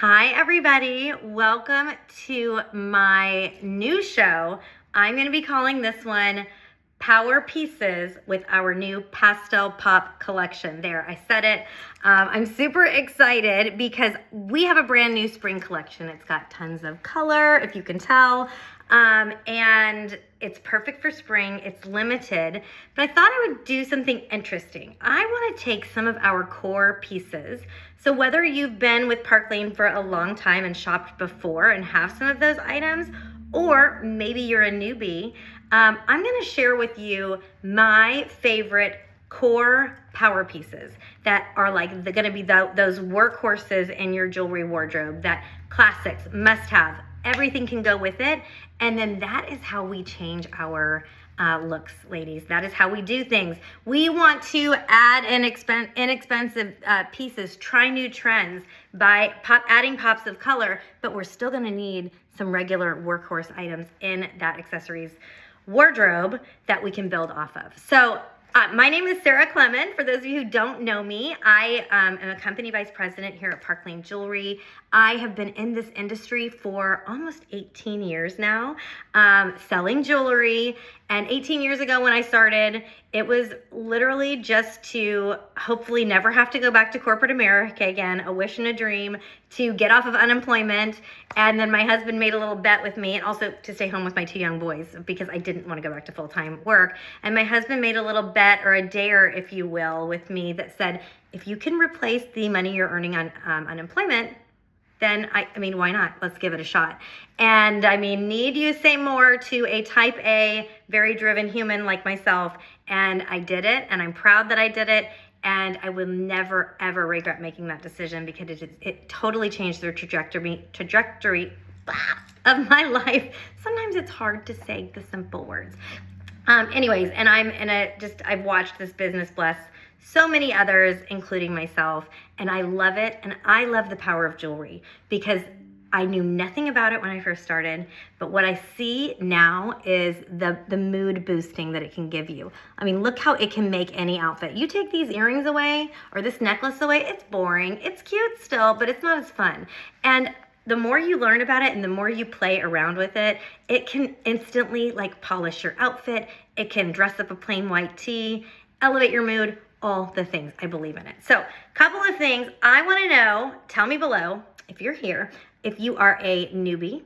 Hi, everybody. Welcome to my new show. I'm going to be calling this one Power Pieces with our new Pastel Pop collection. There, I said it. I'm super excited because we have a brand new spring collection. It's got tons of color, if you can tell, and it's perfect for spring. It's limited, but I thought I would do something interesting. I want to take some of our core pieces. So whether you've been with Park Lane for a long time and shopped before and have some of those items, or maybe you're a newbie, I'm going to share with you my favorite core power pieces that are like going to be those workhorses in your jewelry wardrobe, that classics, must have, everything can go with it. And then that is how we change our looks, ladies. That is how we do things. We want to add inexpensive pieces, try new trends by adding pops of color, but we're still going to need some regular workhorse items in that accessories wardrobe that we can build off of. So my name is Sarah Clement. For those of you who don't know me, I am a company vice president here at Park Lane Jewelry. I have been in this industry for almost 18 years now, selling jewelry. And 18 years ago when I started, it was literally just to hopefully never have to go back to corporate America again, a wish and a dream, to get off of unemployment. And then my husband made a little bet with me, and also to stay home with my two young boys because I didn't want to go back to full-time work. And my husband made a little bet, or a dare, if you will, with me that said, if you can replace the money you're earning on unemployment, then I mean, why not? Let's give it a shot. And I mean, need you say more to a type A, very driven human like myself? And I did it, and I'm proud that I did it. And I will never, ever regret making that decision because it totally changed the trajectory of my life. Sometimes it's hard to say the simple words. Anyways, and I've watched this business bless so many others, including myself, and I love it. And I love the power of jewelry because I knew nothing about it when I first started, but what I see now is the mood boosting that it can give you. I mean, look how it can make any outfit. You take these earrings away or this necklace away, it's boring. It's cute still, but it's not as fun. And the more you learn about it and the more you play around with it, it can instantly like polish your outfit. It can dress up a plain white tee, elevate your mood, all the things. I believe in it. So, couple of things I want to know. Tell me below if you're here, if you are a newbie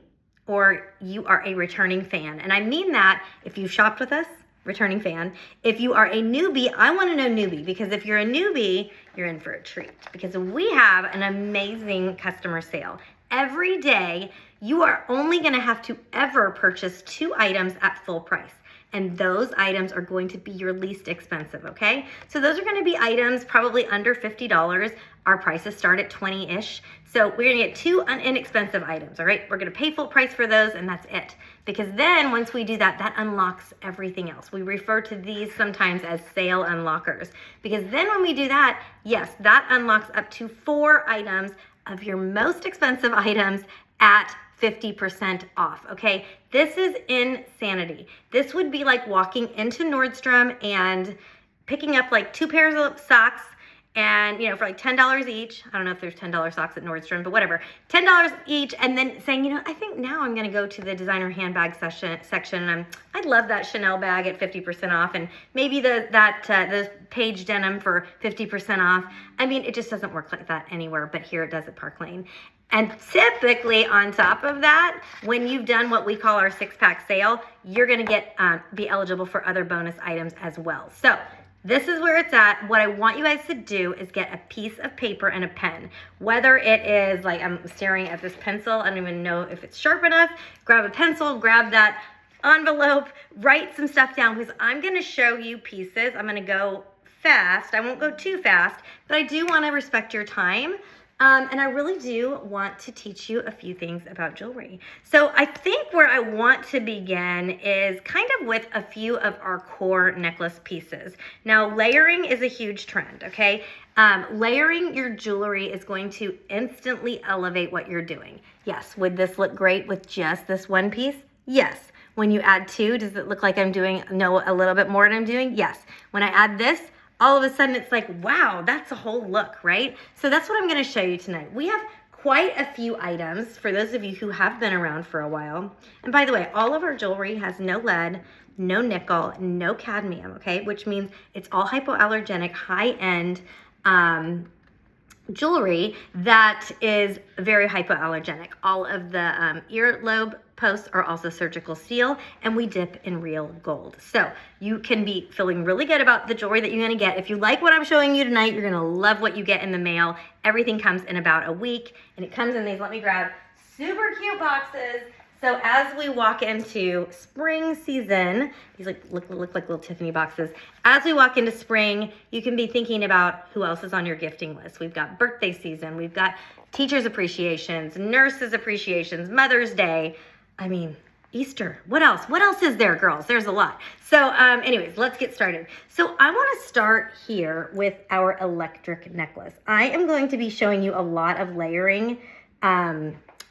or you are a returning fan. And I mean that if you've shopped with us, returning fan. If you are a newbie, I want to know newbie, because if you're a newbie, you're in for a treat because we have an amazing customer sale. Every day, you are only going to have to ever purchase 2 items at full price. And those items are going to be your least expensive, okay? So those are gonna be items probably under $50. Our prices start at 20-ish. So we're gonna get 2 inexpensive items, all right? We're gonna pay full price for those, and that's it. Because then once we do that, that unlocks everything else. We refer to these sometimes as sale unlockers. Because then when we do that, yes, that unlocks up to 4 items of your most expensive items at 50% off, okay? This is insanity. This would be like walking into Nordstrom and picking up like 2 pairs of socks and, you know, for like $10 each. I don't know if there's $10 socks at Nordstrom, but whatever. $10 each, and then saying, you know, I think now I'm gonna go to the designer handbag section, and I love that Chanel bag at 50% off, and maybe the Page denim for 50% off. I mean, it just doesn't work like that anywhere, but here it does at Park Lane. And typically on top of that, when you've done what we call our 6-pack sale, you're gonna be eligible for other bonus items as well. So this is where it's at. What I want you guys to do is get a piece of paper and a pen. Whether it is, like I'm staring at this pencil, I don't even know if it's sharp enough. Grab a pencil, grab that envelope, write some stuff down, because I'm gonna show you pieces. I'm gonna go fast. I won't go too fast, but I do wanna respect your time. And I really do want to teach you a few things about jewelry. So I think where I want to begin is kind of with a few of our core necklace pieces. Now, layering is a huge trend, okay? Layering your jewelry is going to instantly elevate what you're doing. Yes, would this look great with just this one piece? Yes. When you add 2, does it look like I'm doing a little bit more than I'm doing? Yes. When I add this, all of a sudden it's like, wow, that's a whole look, right? So that's what I'm gonna show you tonight. We have quite a few items for those of you who have been around for a while. And by the way, all of our jewelry has no lead, no nickel, no cadmium, okay? Which means it's all hypoallergenic, high-end jewelry that is very hypoallergenic. All of the earlobe posts are also surgical steel, and we dip in real gold. So you can be feeling really good about the jewelry that you're gonna get. If you like what I'm showing you tonight, you're gonna love what you get in the mail. Everything comes in about a week, and it comes in these, let me grab, super cute boxes. So as we walk into spring season, these look like little Tiffany boxes. As we walk into spring, you can be thinking about who else is on your gifting list. We've got birthday season, we've got teachers' appreciations, nurses' appreciations, Mother's Day. I mean, Easter. What else? What else is there, girls? There's a lot. So anyways, let's get started. So I want to start here with our electric necklace. I am going to be showing you a lot of layering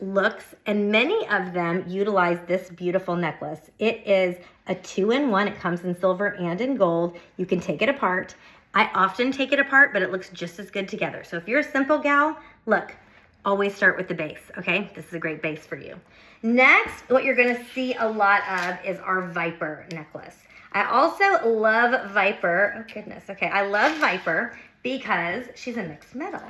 looks, and many of them utilize this beautiful necklace. It is a 2-in-1. It comes in silver and in gold. You can take it apart. I often take it apart, but it looks just as good together. So if you're a simple gal, look, always start with the base, okay? This is a great base for you. Next, what you're gonna see a lot of is our Viper necklace. I also love Viper. Oh goodness, okay. I love Viper because she's a mixed metal.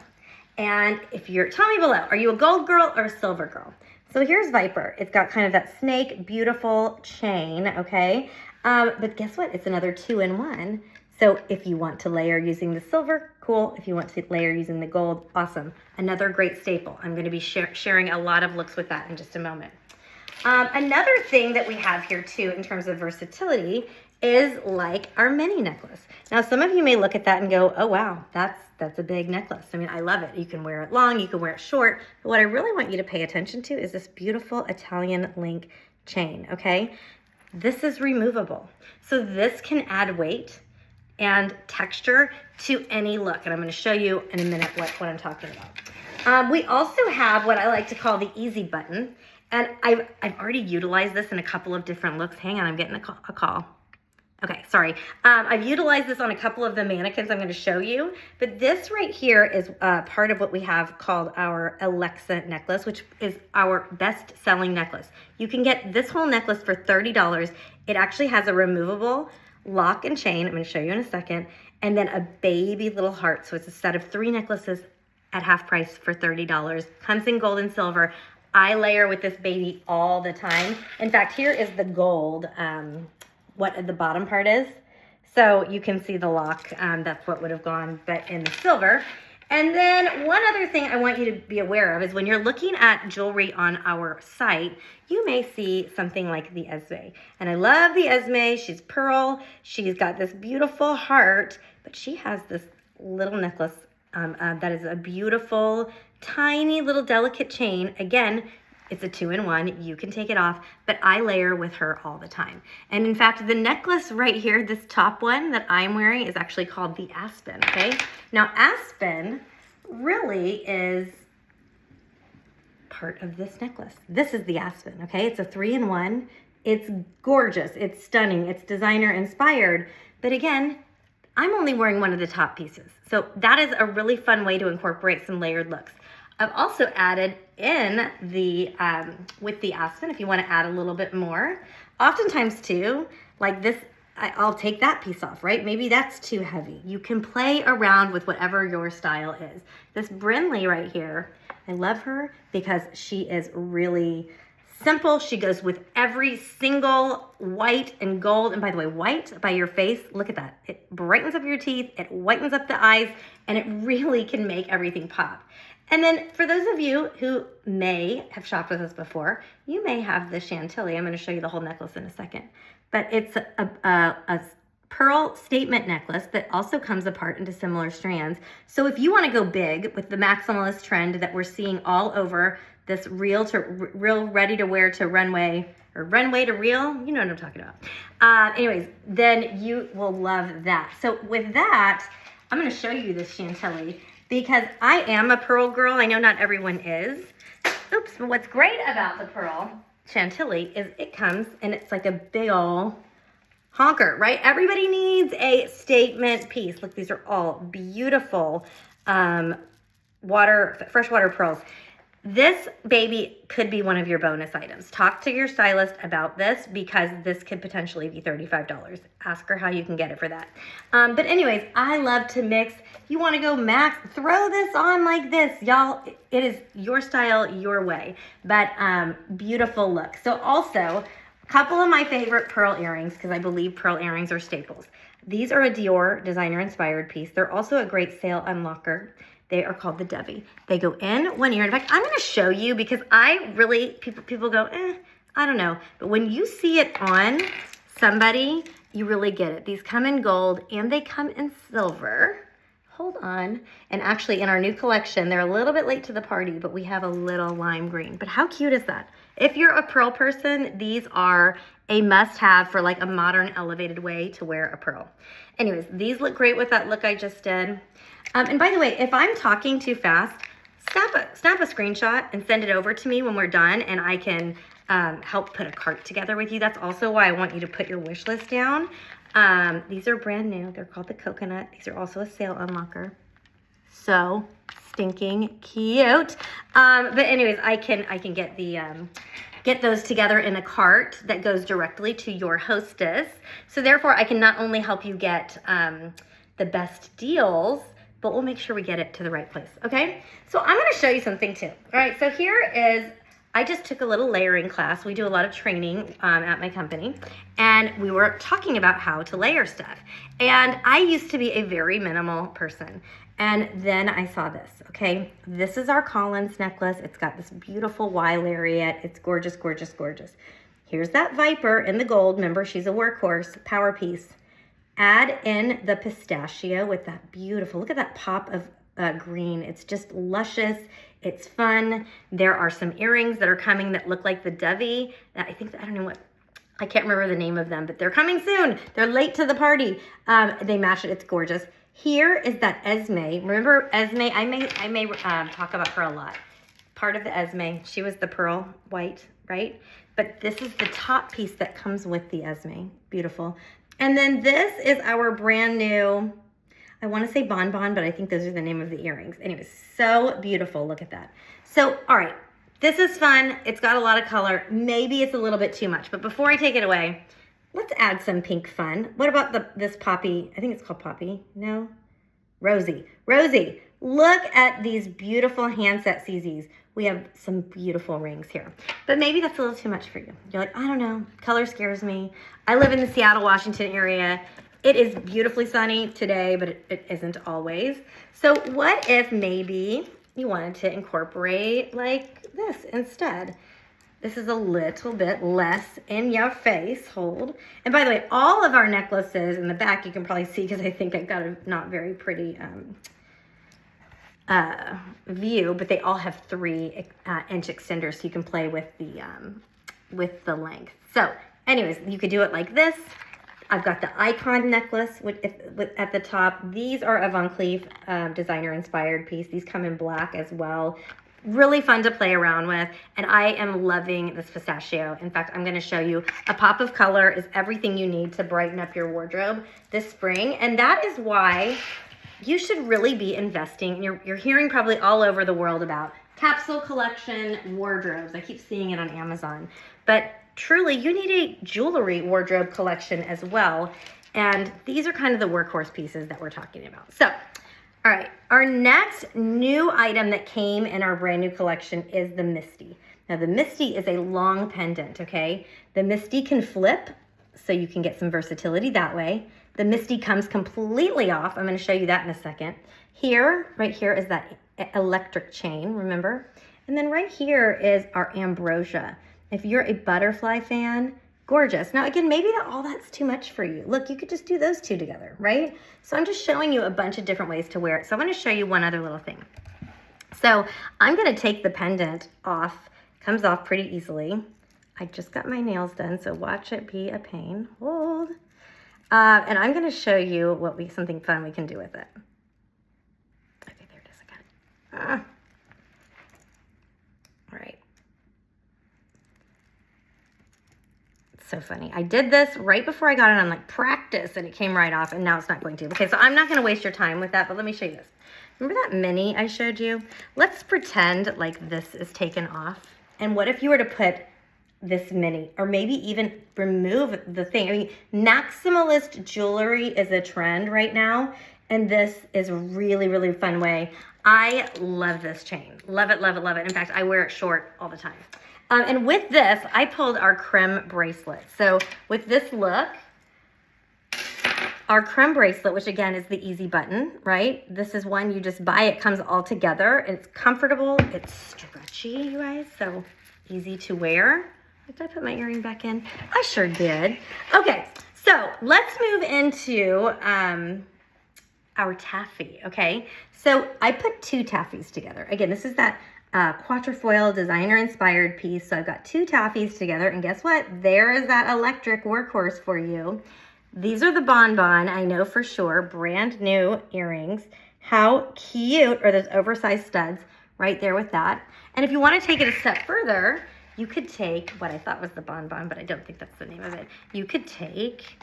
And if you're, tell me below, are you a gold girl or a silver girl? So here's Viper. It's got kind of that snake, beautiful chain, okay? But guess what? It's another 2-in-1. So if you want to layer using the silver, cool. If you want to layer using the gold, awesome. Another great staple. I'm gonna be sharing a lot of looks with that in just a moment. Another thing that we have here too in terms of versatility is like our mini necklace. Now, some of you may look at that and go, oh wow, that's a big necklace. I mean, I love it. You can wear it long, you can wear it short. But what I really want you to pay attention to is this beautiful Italian link chain, okay? This is removable. So this can add weight and texture to any look. And I'm gonna show you in a minute what I'm talking about. We also have what I like to call the easy button. And I've already utilized this in a couple of different looks. Hang on, I'm getting a call. Okay, sorry. I've utilized this on a couple of the mannequins I'm gonna show you, but this right here is part of what we have called our Alexa necklace, which is our best-selling necklace. You can get this whole necklace for $30. It actually has a removable lock and chain, I'm gonna show you in a second, and then a baby little heart. So it's a set of 3 necklaces at half price for $30. Comes in gold and silver. I layer with this baby all the time. In fact, here is the gold, what the bottom part is. So you can see the lock, that's what would have gone, but in the silver. And then one other thing I want you to be aware of is when you're looking at jewelry on our site, you may see something like the Esme. And I love the Esme, she's pearl, she's got this beautiful heart, but she has this little necklace that is a beautiful, tiny little delicate chain. Again, it's a 2-in-1, you can take it off, but I layer with her all the time. And in fact, the necklace right here, this top one that I'm wearing is actually called the Aspen, okay? Now Aspen really is part of this necklace. This is the Aspen, okay? It's a 3-in-1, it's gorgeous, it's stunning, it's designer inspired, but again, I'm only wearing one of the top pieces. So that is a really fun way to incorporate some layered looks. I've also added in the, with the Aspen, if you want to add a little bit more, oftentimes too, like this, I'll take that piece off, right? Maybe that's too heavy. You can play around with whatever your style is. This Brinley right here, I love her because she is really simple. She goes with every single white and gold. And by the way, white by your face, look at that. It brightens up your teeth, it whitens up the eyes, and it really can make everything pop. And then for those of you who may have shopped with us before, you may have the Chantilly. I'm going to show you the whole necklace in a second. But it's a pearl statement necklace that also comes apart into similar strands. So if you want to go big with the maximalist trend that we're seeing all over this real ready to wear to runway, or runway to real, you know what I'm talking about. Anyways, then you will love that. So with that, I'm going to show you this Chantilly because I am a pearl girl. I know not everyone is. Oops, but what's great about the pearl Chantilly is it comes and it's like a big ol' honker, right? Everybody needs a statement piece. Look, these are all beautiful freshwater pearls. This baby could be one of your bonus items. Talk to your stylist about this because this could potentially be $35. Ask her how you can get it for that. But anyways, I love to mix. You want to go max, throw this on like this. Y'all, it is your style, your way. But beautiful look. So also, a couple of my favorite pearl earrings because I believe pearl earrings are staples. These are a Dior designer-inspired piece. They're also a great sale unlocker. They are called the Devi. They go in one ear. In fact, I'm going to show you because I really, people go, I don't know. But when you see it on somebody, you really get it. These come in gold and they come in silver. Hold on. And actually in our new collection, they're a little bit late to the party, but we have a little lime green. But how cute is that? If you're a pearl person, these are a must-have for like a modern elevated way to wear a pearl. Anyways, these look great with that look I just did. And by the way, if I'm talking too fast, snap a screenshot and send it over to me when we're done, and I can help put a cart together with you. That's also why I want you to put your wish list down. These are brand new. They're called the Coconut. These are also a sale unlocker. So stinking cute. But anyways, I can get the get those together in a cart that goes directly to your hostess. So therefore, I can not only help you get the best deals, but we'll make sure we get it to the right place, okay? So I'm gonna show you something too. All right, so here is, I just took a little layering class. We do a lot of training at my company, and we were talking about how to layer stuff. And I used to be a very minimal person. And then I saw this, okay? This is our Collins necklace. It's got this beautiful Y lariat. It's gorgeous, gorgeous, gorgeous. Here's that Viper in the gold. Remember, she's a workhorse, power piece. Add in the pistachio with that beautiful, look at that pop of green. It's just luscious. It's fun. There are some earrings that are coming that look like the Devi. I don't know what, I can't remember the name of them, but they're coming soon. They're late to the party. They match it. It's gorgeous. Here is that Esme. Remember Esme? I may talk about her a lot. Part of the Esme. She was the pearl white, right? But this is the top piece that comes with the Esme. Beautiful. And then this is our brand new, I want to say Bonbon, but I think those are the name of the earrings. Anyways, so beautiful. Look at that. So, all right, this is fun. It's got a lot of color. Maybe it's a little bit too much, but before I take it away, let's add some pink fun. What about this Poppy? I think it's called Poppy. No? Rosie. Rosie, look at these beautiful handset CZs. We have some beautiful rings here, but maybe that's a little too much for you. You're like, I don't know, color scares me. I live in the Seattle, Washington area. It is beautifully sunny today, but it isn't always. So what if maybe you wanted to incorporate like this instead? This is a little bit less in your face, hold. And by the way, all of our necklaces in the back, you can probably see because I think I've got a not very pretty view, but they all have 3-inch extenders, so you can play with the length. So anyways, you could do it like this. I've got the icon necklace at the top. These are a Van Cleef designer inspired piece. These come in black as well. Really fun to play around with, and I am loving this pistachio. In fact, I'm going to show you a pop of color is everything you need to brighten up your wardrobe this spring, and that is why you should really be investing. You're hearing probably all over the world about capsule collection wardrobes. I keep seeing it on Amazon. But truly, you need a jewelry wardrobe collection as well. And these are kind of the workhorse pieces that we're talking about. So, all right, our next new item that came in our brand new collection is the Misty. Now, the Misty is a long pendant, okay? The Misty can flip, so you can get some versatility that way. The Misty comes completely off. I'm going to show you that in a second. Here, right here is that electric chain, remember? And then right here is our ambrosia. If you're a butterfly fan, gorgeous. Now again, maybe all that's too much for you. Look, you could just do those two together, right? So I'm just showing you a bunch of different ways to wear it. So I'm going to show you one other little thing. So I'm going to take the pendant off. Comes off pretty easily. I just got my nails done, so watch it be a pain. Hold. And I'm going to show you something fun we can do with it. Okay, there it is. I got it. All right. It's so funny. I did this right before I got it on like practice, and it came right off, and now it's not going to. Okay, so I'm not going to waste your time with that, but let me show you this. Remember that mini I showed you? Let's pretend like this is taken off. And what if you were to put this mini, or maybe even remove the thing? I mean, maximalist jewelry is a trend right now, and this is a really, really fun way. I love this chain. Love it, love it, love it. In fact, I wear it short all the time. And with this, I pulled our creme bracelet. So with this look, our creme bracelet, which again is the easy button, right? This is one you just buy. It comes all together. It's comfortable. It's stretchy, you guys, so easy to wear. Did I put my earring back in? I sure did. Okay, so let's move into our taffy, okay? So I put two taffies together. Again, this is that quatrefoil designer-inspired piece. So I've got two taffies together, and guess what? There is that electric workhorse for you. These are the Bonbon, I know for sure, brand new earrings. How cute are those oversized studs right there with that? And if you want to take it a step further, you could take what I thought was the Bonbon, but I don't think that's the name of it. You could take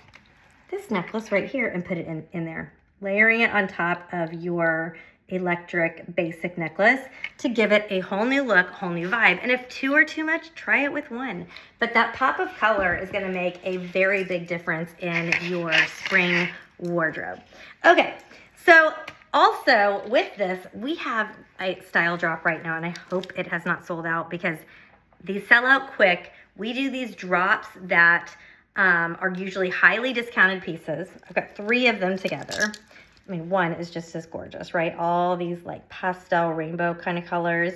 this necklace right here and put it in there, layering it on top of your electric basic necklace to give it a whole new look, whole new vibe. And if two are too much, try it with one. But that pop of color is gonna make a very big difference in your spring wardrobe. Okay, so also with this, we have a style drop right now, and I hope it has not sold out because these sell out quick. We do these drops that are usually highly discounted pieces. I've got 3 of them together. I mean, one is just as gorgeous, right? All these like pastel rainbow kind of colors.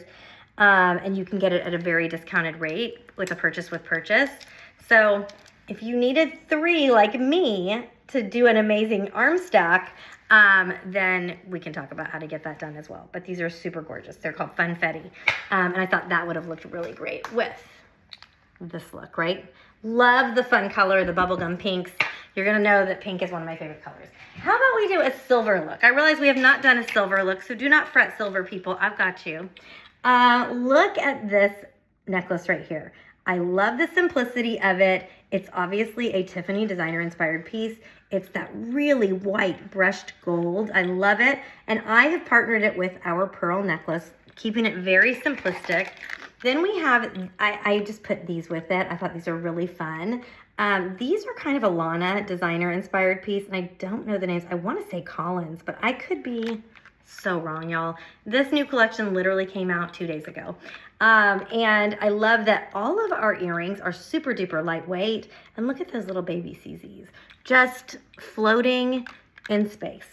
And you can get it at a very discounted rate with a purchase with purchase. So if you needed 3 like me to do an amazing arm stack, then we can talk about how to get that done as well. But these are super gorgeous. They're called Funfetti. And I thought that would have looked really great with this look, right? Love the fun color, the bubblegum pinks. You're gonna know that pink is one of my favorite colors. How about we do a silver look? I realize we have not done a silver look, so do not fret, silver people, I've got you. Look at this necklace right here. I love the simplicity of it. It's obviously a Tiffany designer-inspired piece. It's that really white brushed gold. I love it. And I have partnered it with our pearl necklace, keeping it very simplistic. Then we have, I just put these with it. I thought these are really fun. These are kind of a Lana designer-inspired piece, and I don't know the names. I want to say Collins, but I could be so wrong, y'all. This new collection literally came out 2 days ago. And I love that all of our earrings are super duper lightweight. And look at those little baby CZs, just floating in space.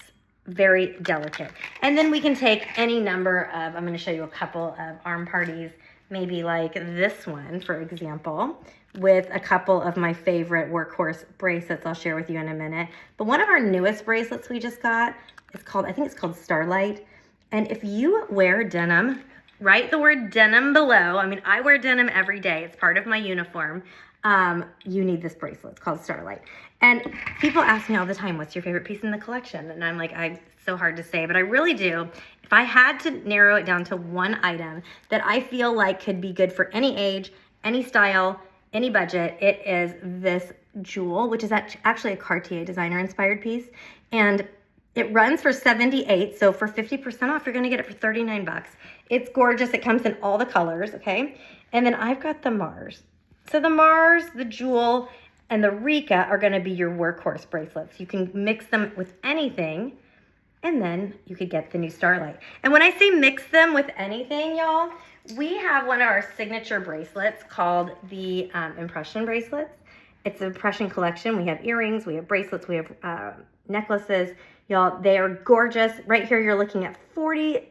Very delicate. And then we can take any number of, I'm going to show you a couple of arm parties, maybe like this one, for example, with a couple of my favorite workhorse bracelets I'll share with you in a minute. But one of our newest bracelets we just got is called, I think it's called Starlight. And if you wear denim, write the word denim below. I mean, I wear denim every day. It's part of my uniform. You need this bracelet. It's called Starlight. And people ask me all the time, what's your favorite piece in the collection? And I'm like, it's so hard to say, but I really do. If I had to narrow it down to one item that I feel like could be good for any age, any style, any budget, it is this jewel, which is actually a Cartier designer-inspired piece. And it runs for $78, so for 50% off, you're gonna get it for 39 bucks. It's gorgeous. It comes in all the colors, okay? And then I've got the Mars. So the Mars, the Jewel, and the Rika are gonna be your workhorse bracelets. You can mix them with anything, and then you could get the new Starlight. And when I say mix them with anything, y'all, we have one of our signature bracelets called the Impression bracelets. It's an Impression collection. We have earrings, we have bracelets, we have necklaces. Y'all, they are gorgeous. Right here, you're looking at 40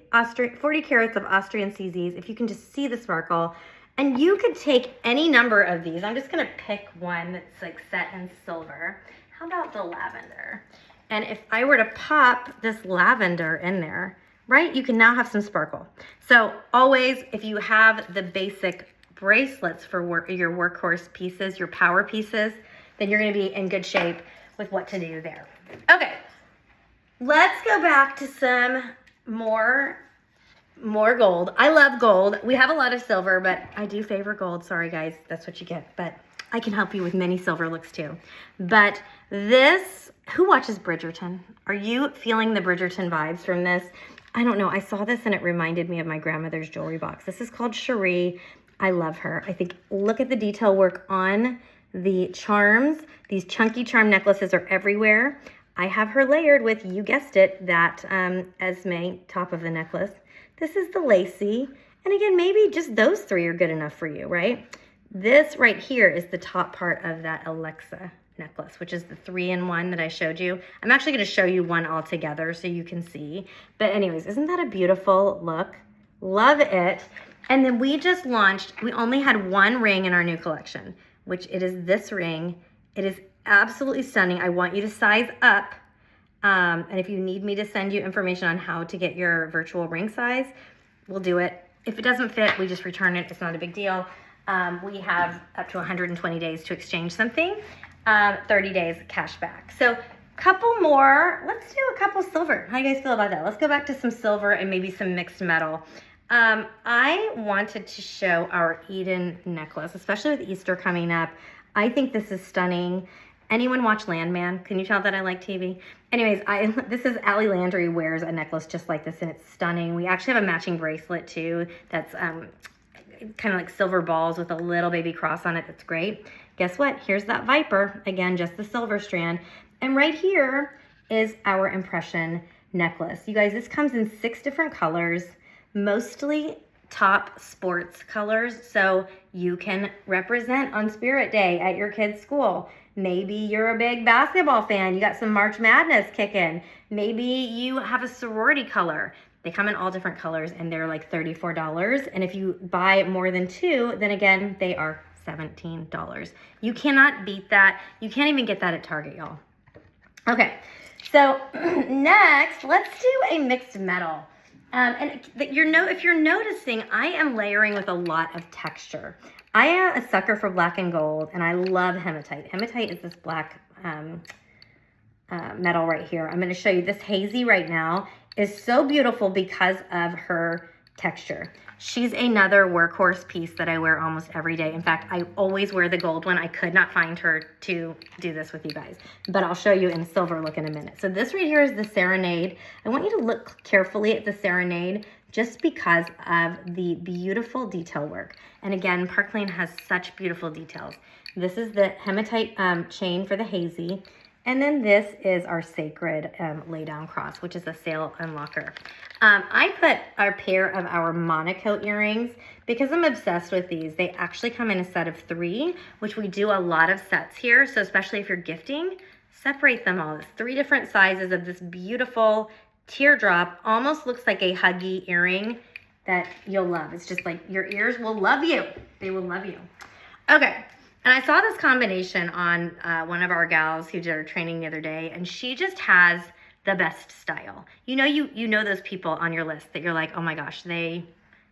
carats of Austrian CZs. If you can just see the sparkle. And you could take any number of these. I'm just gonna pick one that's like set in silver. How about the lavender? And if I were to pop this lavender in there, right, you can now have some sparkle. So always, if you have the basic bracelets for your workhorse pieces, your power pieces, then you're gonna be in good shape with what to do there. Okay, let's go back to some more gold. I love gold. We have a lot of silver, but I do favor gold. Sorry guys, that's what you get. But I can help you with many silver looks too. But this, who watches Bridgerton? Are you feeling the Bridgerton vibes from this? I don't know. I saw this and it reminded me of my grandmother's jewelry box. This is called Cherie. I love her. I think, look at the detail work on the charms. These chunky charm necklaces are everywhere. I have her layered with, you guessed it, that Esme top of the necklace. This is the lacy. And again, maybe just those three are good enough for you, right? This right here is the top part of that Alexa necklace, which is the 3-in-1 that I showed you. I'm actually going to show you one all together so you can see. But anyways, isn't that a beautiful look? Love it. And then we just launched, we only had one ring in our new collection, which it is this ring. It is absolutely stunning. I want you to size up. And if you need me to send you information on how to get your virtual ring size, we'll do it. If it doesn't fit, we just return it. It's not a big deal. We have up to 120 days to exchange something, 30 days cash back. So couple more, let's do a couple silver. How do you guys feel about that? Let's go back to some silver and maybe some mixed metal. I wanted to show our Eden necklace, especially with Easter coming up. I think this is stunning. Anyone watch Landman? Can you tell that I like TV? Anyways, this is Allie Landry wears a necklace just like this, and it's stunning. We actually have a matching bracelet too that's kind of like silver balls with a little baby cross on it. That's great. Guess what? Here's that Viper. Again, just the silver strand. And right here is our impression necklace. You guys, this comes in 6 different colors, mostly top sports colors, so you can represent on Spirit Day at your kid's school. Maybe you're a big basketball fan. You got some March Madness kicking. Maybe you have a sorority color. They come in all different colors and they're like $34. And if you buy more than 2, then again, they are $17. You cannot beat that. You can't even get that at Target, y'all. Okay, so next, let's do a mixed metal. And if you're noticing, I am layering with a lot of texture. I am a sucker for black and gold, and I love hematite. Hematite is this black metal right here. I'm going to show you this hazy right now is so beautiful because of her texture. She's another workhorse piece that I wear almost every day. In fact, I always wear the gold one. I could not find her to do this with you guys, but I'll show you in silver look in a minute. So this right here is the Serenade. I want you to look carefully at the Serenade just because of the beautiful detail work. And again, Park Lane has such beautiful details. This is the hematite chain for the hazy. And then this is our sacred lay down cross, which is a sail unlocker. I put our pair of our Monaco earrings because I'm obsessed with these. They actually come in a set of 3, which we do a lot of sets here. So especially if you're gifting, separate them all. It's 3 different sizes of this beautiful teardrop. Almost looks like a huggy earring that you'll love. It's just like your ears will love you. They will love you. Okay. And I saw this combination on one of our gals who did our training the other day, and she just has the best style. You know those people on your list that you're like, oh my gosh, they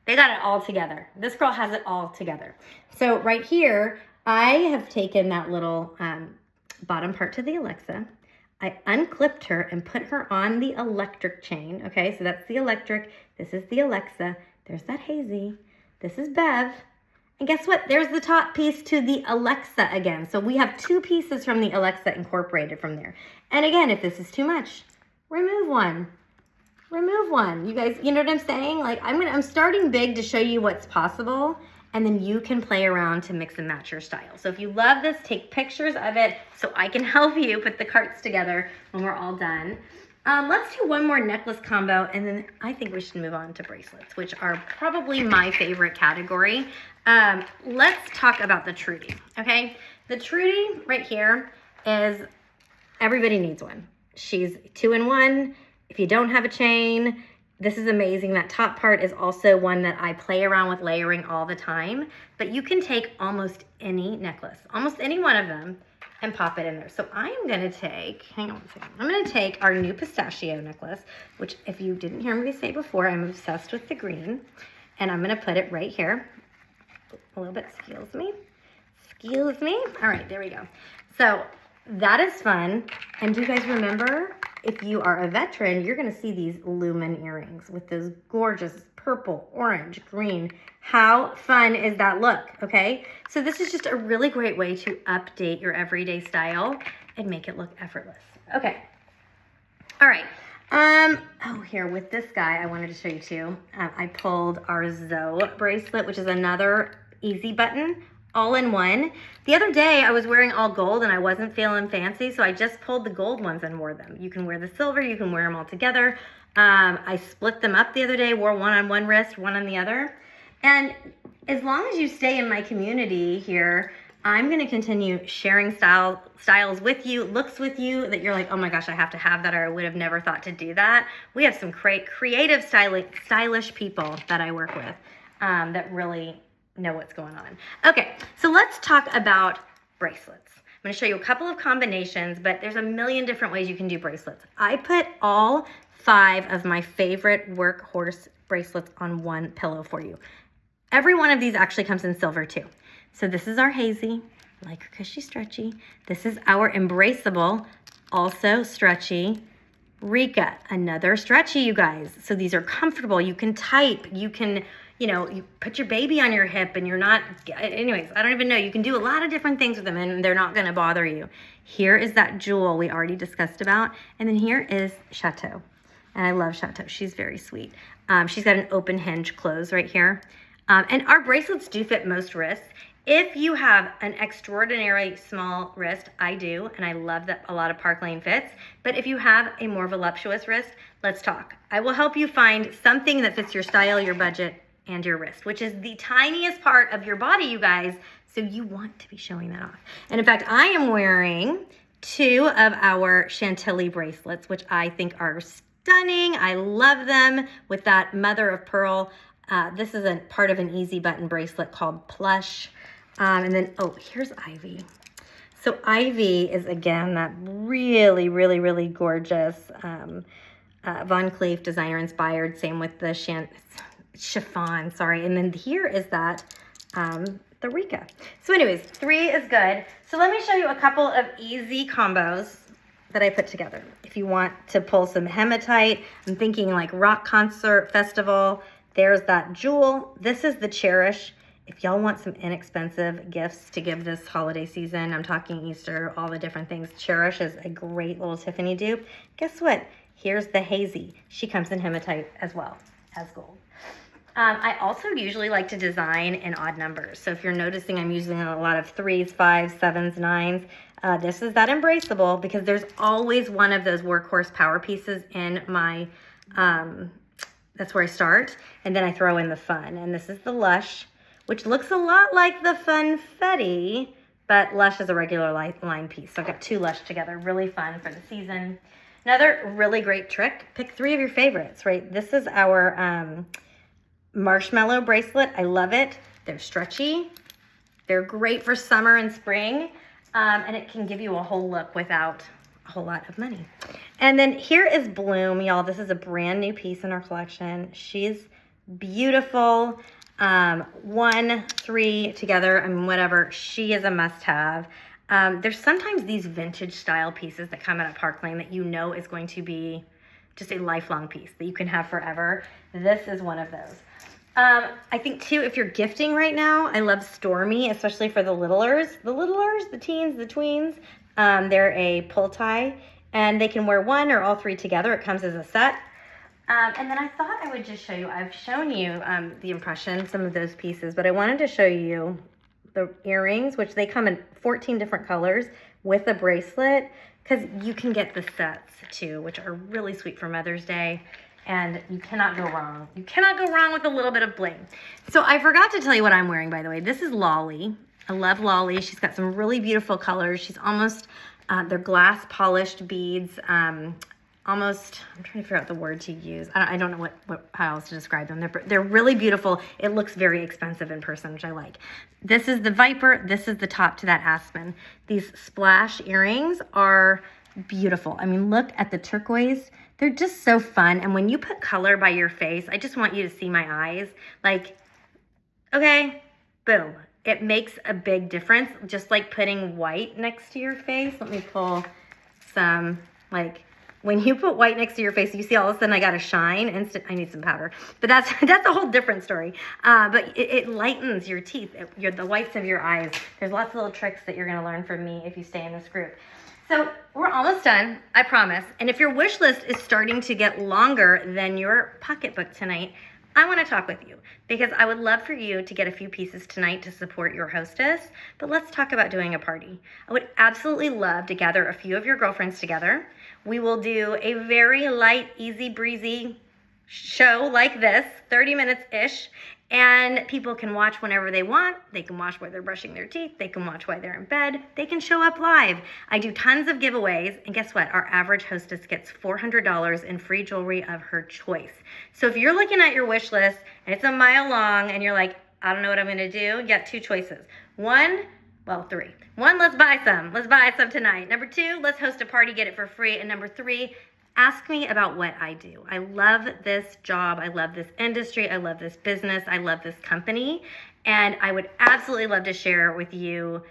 got it all together. This girl has it all together. So right here, I have taken that little bottom part to the Alexa. I unclipped her and put her on the electric chain. Okay, so that's the electric. This is the Alexa. There's that hazy. This is Bev. And guess what? There's the top piece to the Alexa again. So we have 2 pieces from the Alexa incorporated from there. And again, if this is too much, remove one. Remove one. You guys, you know what I'm saying? Like I'm starting big to show you what's possible, and then you can play around to mix and match your style. So if you love this, take pictures of it so I can help you put the carts together when we're all done. Let's do one more necklace combo, and then I think we should move on to bracelets, which are probably my favorite category. Let's talk about the Trudy, okay? The Trudy right here is, everybody needs one. She's 2-in-1. If you don't have a chain, this is amazing. That top part is also one that I play around with layering all the time, but you can take almost any necklace, almost any one of them, and pop it in there. So I am gonna take, hang on a second. I'm gonna take our new pistachio necklace, which if you didn't hear me say before, I'm obsessed with the green, and I'm gonna put it right here. A little bit, excuse me. Excuse me. All right, there we go. So that is fun. And do you guys remember, if you are a veteran, you're gonna see these lumen earrings with those gorgeous purple, orange, green. How fun is that look, okay? So this is just a really great way to update your everyday style and make it look effortless. Okay, all right. Oh, here with this guy, I wanted to show you too. I pulled our Zoe bracelet, which is another easy button, all in one. The other day I was wearing all gold and I wasn't feeling fancy, so I just pulled the gold ones and wore them. You can wear the silver, you can wear them all together. I split them up the other day, wore one on one wrist, one on the other. And as long as you stay in my community here, I'm going to continue sharing styles with you, looks with you that you're like, oh my gosh, I have to have that, or I would have never thought to do that. We have some great creative, stylish people that I work with that really know what's going on. Okay, so let's talk about bracelets. I'm going to show you a couple of combinations, but there's a million different ways you can do bracelets. I put all 5 of my favorite workhorse bracelets on one pillow for you. Every one of these actually comes in silver too. So this is our hazy, I like her because she's stretchy. This is our embraceable, also stretchy. Rika, another stretchy, you guys. So these are comfortable. You can type. You can, you put your baby on your hip and you're not, anyways, I don't even know. You can do a lot of different things with them and they're not going to bother you. Here is that jewel we already discussed about. And then here is Chateau. And I love Chateau. She's very sweet. She's got an open hinge close right here. And our bracelets do fit most wrists. If you have an extraordinarily small wrist, I do, and I love that a lot of Park Lane fits. But if you have a more voluptuous wrist, let's talk. I will help you find something that fits your style, your budget, and your wrist, which is the tiniest part of your body, you guys. So you want to be showing that off. And in fact, I am wearing 2 of our Chantilly bracelets, which I think are stunning. I love them with that mother of pearl. This is a part of an easy button bracelet called Plush. And then, oh, here's Ivy. So Ivy is, again, that really, really, really gorgeous Von Cleef designer inspired. Same with the chiffon, sorry. And then here is that, the Rika. So anyways, 3 is good. So let me show you a couple of easy combos that I put together. If you want to pull some hematite, I'm thinking like rock concert festival. There's that jewel. This is the Cherish. If y'all want some inexpensive gifts to give this holiday season, I'm talking Easter, all the different things. Cherish is a great little Tiffany dupe. Guess what? Here's the Hazy. She comes in hematite as well as gold. I also usually like to design in odd numbers. So if you're noticing, I'm using a lot of 3s, 5s, 7s, 9s. This is that embraceable because there's always one of those workhorse power pieces in my, that's where I start. And then I throw in the fun. And this is the Lush, which looks a lot like the Funfetti, but Lush is a regular line piece. So I've got 2 Lush together, really fun for the season. Another really great trick, pick 3 of your favorites, right? This is our marshmallow bracelet. I love it. They're stretchy. They're great for summer and spring, and it can give you a whole look without a whole lot of money. And then here is Bloom, y'all. This is a brand new piece in our collection. She's beautiful. 1, 3 together, I mean, whatever. She is a must-have. There's sometimes these vintage style pieces that come out of Park Lane that you know is going to be just a lifelong piece that you can have forever. This is one of those. I think too, if you're gifting right now, I love Stormy, especially for the littlers. The teens, the tweens. They're a pull tie, and they can wear 1 or all 3 together. It comes as a set. And then I thought I would just show you, I've shown you the impression, some of those pieces, but I wanted to show you the earrings, which they come in 14 different colors with a bracelet, because you can get the sets too, which are really sweet for Mother's Day, and you cannot go wrong. You cannot go wrong with a little bit of bling. So I forgot to tell you what I'm wearing, by the way. This is Lolly. I love Lolly. She's got some really beautiful colors. She's almost, they're glass polished beads, almost, I'm trying to figure out the word to use. I don't know how else to describe them. They're really beautiful. It looks very expensive in person, which I like. This is the Viper. This is the top to that Aspen. These splash earrings are beautiful. I mean, look at the turquoise. They're just so fun. And when you put color by your face, I just want you to see my eyes. Like, okay, boom. It makes a big difference, just like putting white next to your face. Let me pull some, like, when you put white next to your face, you see all of a sudden I got a shine. I need some powder. But that's a whole different story. But it lightens your teeth, the whites of your eyes. There's lots of little tricks that you're going to learn from me if you stay in this group. So we're almost done, I promise. And if your wish list is starting to get longer than your pocketbook tonight, I want to talk with you because I would love for you to get a few pieces tonight to support your hostess, but let's talk about doing a party. I would absolutely love to gather a few of your girlfriends together. We will do a very light, easy breezy show like this, 30 minutes-ish, and people can watch whenever they want. They can watch while they're brushing their teeth. They can watch while they're in bed. They can show up live. I do tons of giveaways, and guess what? Our average hostess gets $400 in free jewelry of her choice. So if you're looking at your wish list, and it's a mile long, and you're like, I don't know what I'm gonna do, you got two choices. Three. One, let's buy some. Let's buy some tonight. Number two, let's host a party, get it for free. And number three, ask me about what I do. I love this job. I love this industry. I love this business. I love this company. And I would absolutely love to share with you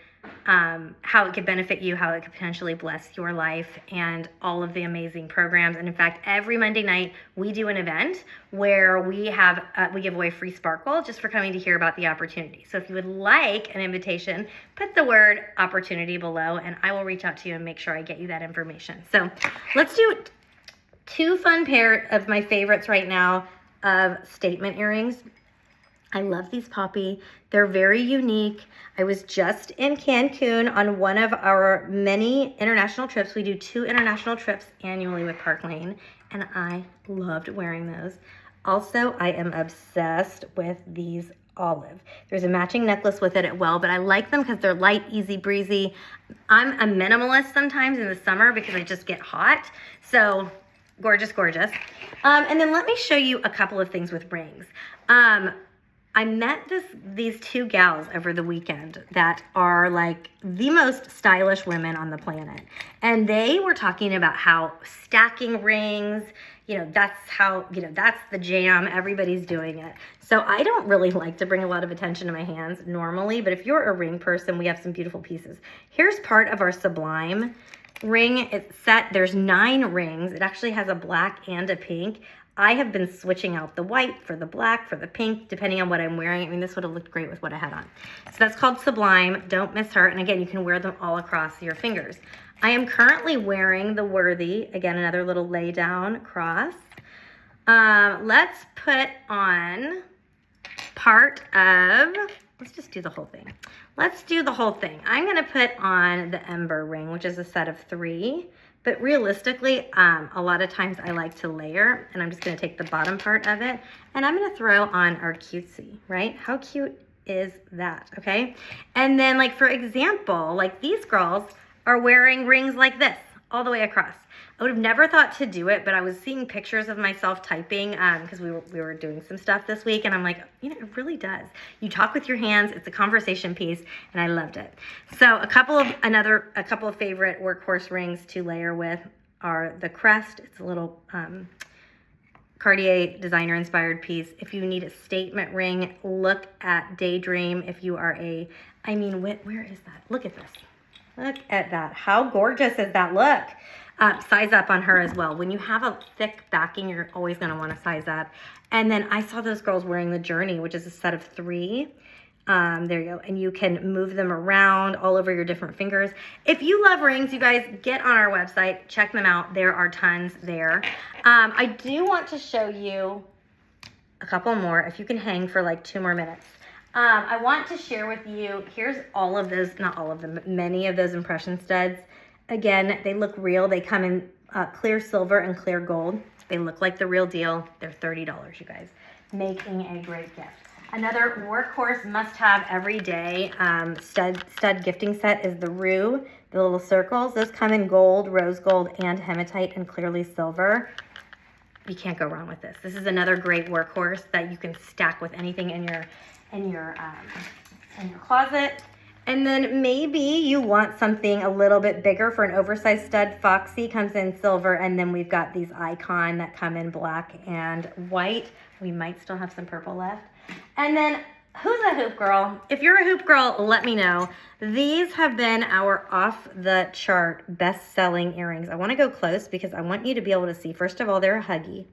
how it could benefit you, how it could potentially bless your life, and all of the amazing programs. And in fact, every Monday night, we do an event where we give away free sparkle just for coming to hear about the opportunity. So if you would like an invitation, put the word opportunity below, and I will reach out to you and make sure I get you that information. So let's do two fun pair of my favorites right now of statement earrings. I love these Poppy. They're very unique. I was just in Cancun on one of our many international trips. We do 2 international trips annually with Park Lane, and I loved wearing those. Also, I am obsessed with these olive. There's a matching necklace with it as well, but I like them because they're light, easy breezy. I'm a minimalist sometimes in the summer because I just get hot. So gorgeous, gorgeous. And then let me show you a couple of things with rings. I met these 2 gals over the weekend that are like the most stylish women on the planet. And they were talking about how stacking rings, that's the jam. Everybody's doing it. So I don't really like to bring a lot of attention to my hands normally, but if you're a ring person, we have some beautiful pieces. Here's part of our Sublime ring. It's set. There's 9 rings. It actually has a black and a pink. I have been switching out the white for the black, for the pink, depending on what I'm wearing. I mean, this would have looked great with what I had on. So that's called Sublime. Don't miss her. And again, you can wear them all across your fingers. I am currently wearing the Worthy. Again, another little lay down cross. Let's put on let's just do the whole thing. Let's do the whole thing. I'm going to put on the Ember ring, which is a set of 3. But realistically, a lot of times I like to layer, and I'm just gonna take the bottom part of it, and I'm gonna throw on our cutesy, right? How cute is that, okay? And then like, for example, like these girls are wearing rings like this all the way across. I would have never thought to do it, but I was seeing pictures of myself typing because we were doing some stuff this week, and I'm like, it really does. You talk with your hands. It's a conversation piece, and I loved it. So a couple of favorite workhorse rings to layer with are the Crest. It's a little Cartier designer inspired piece. If you need a statement ring, look at Daydream. If you are where is that? Look at this. Look at that. How gorgeous is that look? Size up on her as well. When you have a thick backing, you're always going to want to size up. And then I saw those girls wearing the Journey, which is a set of 3. There you go. And you can move them around all over your different fingers. If you love rings, you guys, get on our website. Check them out. There are tons there. I do want to show you a couple more. If you can hang for like 2 more minutes. I want to share with you, here's all of those, not all of them, but many of those impression studs. Again, they look real. They come in clear silver and clear gold. They look like the real deal. They're $30, you guys. Making a great gift. Another workhorse must-have every day stud gifting set is the Rue, the little circles. Those come in gold, rose gold, and hematite, and clearly silver. You can't go wrong with this. This is another great workhorse that you can stack with anything in your closet. And then maybe you want something a little bit bigger for an oversized stud. Foxy comes in silver, and then we've got these Icon that come in black and white. We might still have some purple left. And then, who's a hoop girl? If you're a hoop girl, let me know. These have been our off-the-chart best-selling earrings. I want to go close because I want you to be able to see. First of all, they're a huggy,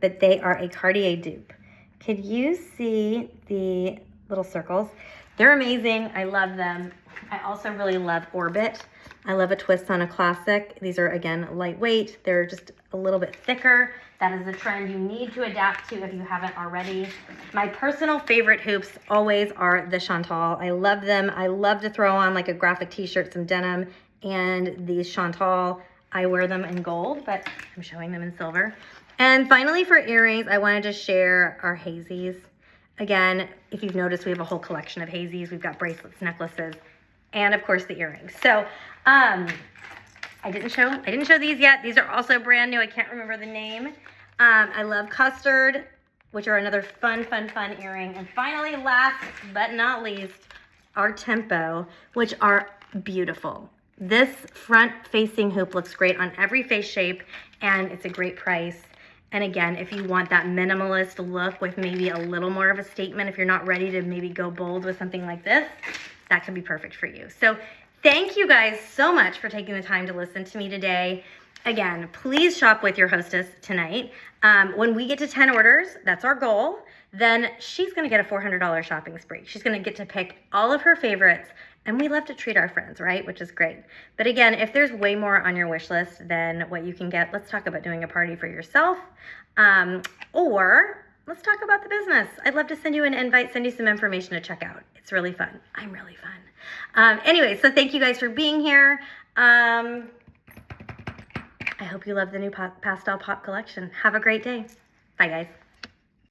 but they are a Cartier dupe. Could you see the little circles. They're amazing. I love them. I also really love Orbit. I love a twist on a classic. These are, again, lightweight. They're just a little bit thicker. That is a trend you need to adapt to if you haven't already. My personal favorite hoops always are the Chantal. I love them. I love to throw on like a graphic t-shirt, some denim, and these Chantal. I wear them in gold, but I'm showing them in silver. And finally for earrings, I wanted to share our hazies. Again, if you've noticed, we have a whole collection of hazies. We've got bracelets, necklaces, and of course the earrings. So I didn't show these yet. These are also brand new. I can't remember the name. I love Custard, which are another fun earring. And finally, last but not least, our Tempo, which are beautiful. This front-facing hoop looks great on every face shape, and it's a great price. And again, if you want that minimalist look with maybe a little more of a statement, if you're not ready to maybe go bold with something like this, that could be perfect for you. So thank you guys so much for taking the time to listen to me today. Again, please shop with your hostess tonight. When we get to 10 orders, that's our goal, then she's gonna get a $400 shopping spree. She's gonna get to pick all of her favorites, and we love to treat our friends, right? Which is great. But again, if there's way more on your wish list than what you can get, let's talk about doing a party for yourself, or let's talk about the business. I'd love to send you an invite, send you some information to check out. It's really fun. I'm really fun. Anyway, so thank you guys for being here. I hope you love the new Pastel Pop collection. Have a great day. Bye, guys.